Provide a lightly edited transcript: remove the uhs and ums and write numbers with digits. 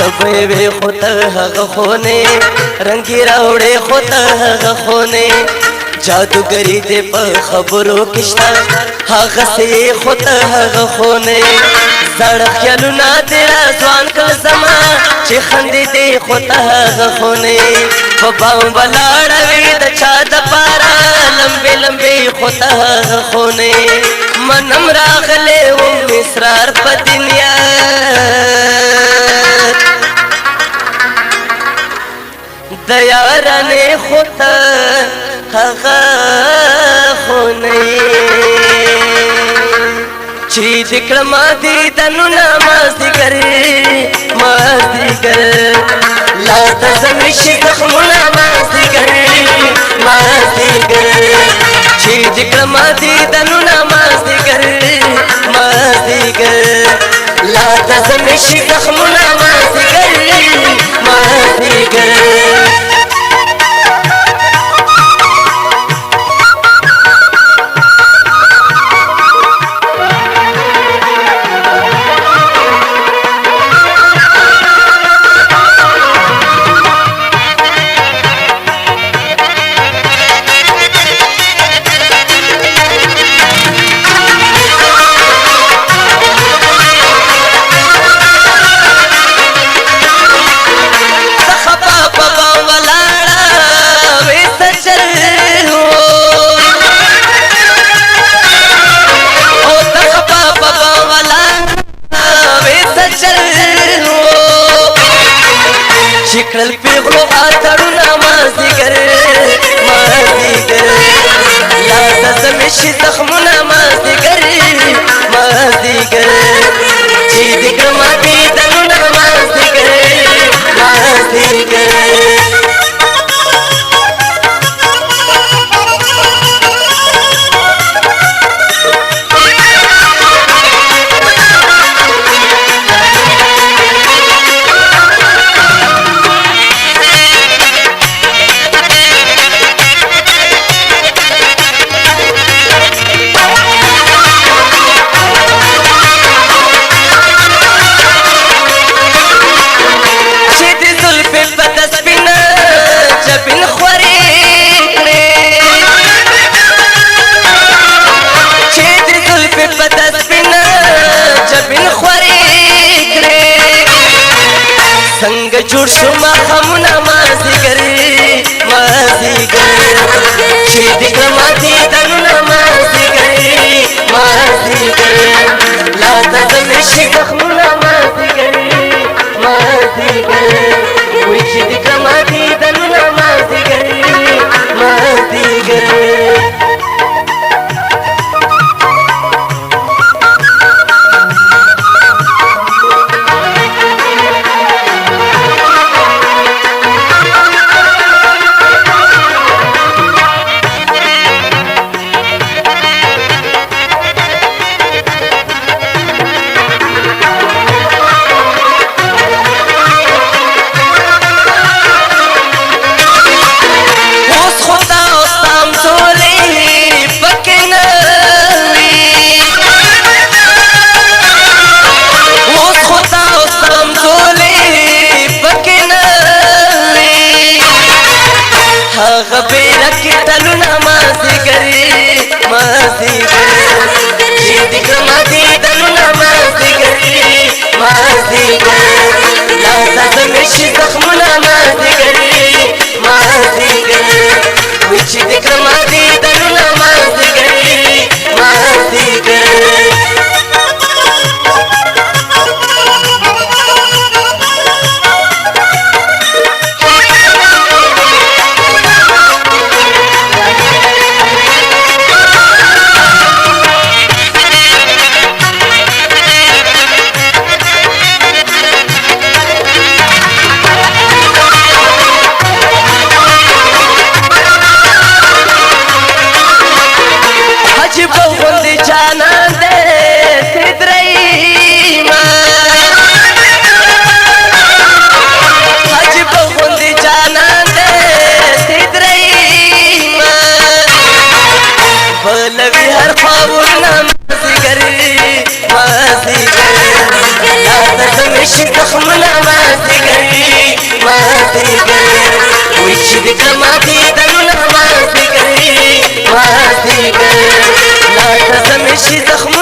تبه وی خود هغه خونه رنگی راوړې خود هغه خونه جادوګری دې په خبرو کښتا هغه سي خود هغه خونه زړه خیالونه دې ځوان کړ زما چې خندې دې خود هغه خونه په باو ولاړوي د چا د پارا لمبه لمبه خود هغه خونه منم راغله و اسرار په دنیا د یارانې خود هغه خونه چې د کړم دیدنونه مازدیګر مازدیګر لا تزمي شي زخمونه مازدیګر مازدیګر چې د کړم دیدنونه مازدیګر مازدیګر لا تزمي شي زخمونه مازدیګر مازدیګر شکل پیغلو آتړونه مازدیګر مازدیګر لا تزمي شي زخمونه مازدیګر مازدیګر چې د کړم دیدنونه مازدیګر مازدیګر څنګه جوړ شو مخمونه مازدیګر مازدیګر چې د کړم دیدنونه مازدیګر مازدیګر لا تزمي شي زخمونه مازدیګر مازدیګر وایي چې د کړم دیدنونه مازدیګر مازدیګر هغه بیره کې تلونه مازدیګر مازدیګر چې د کړم دیدنونه مازدیګر مازدیګر لا تزمي شي زخمونه مازدیګر مازدیګر وایي چې د کړم دیدنونه مازدیګر مازدیګر شي زخمونه مازدیګر مازدیګر وای چې د کماتې دلونه مازدیګر مازدیګر لا ته زمې شي زخمونه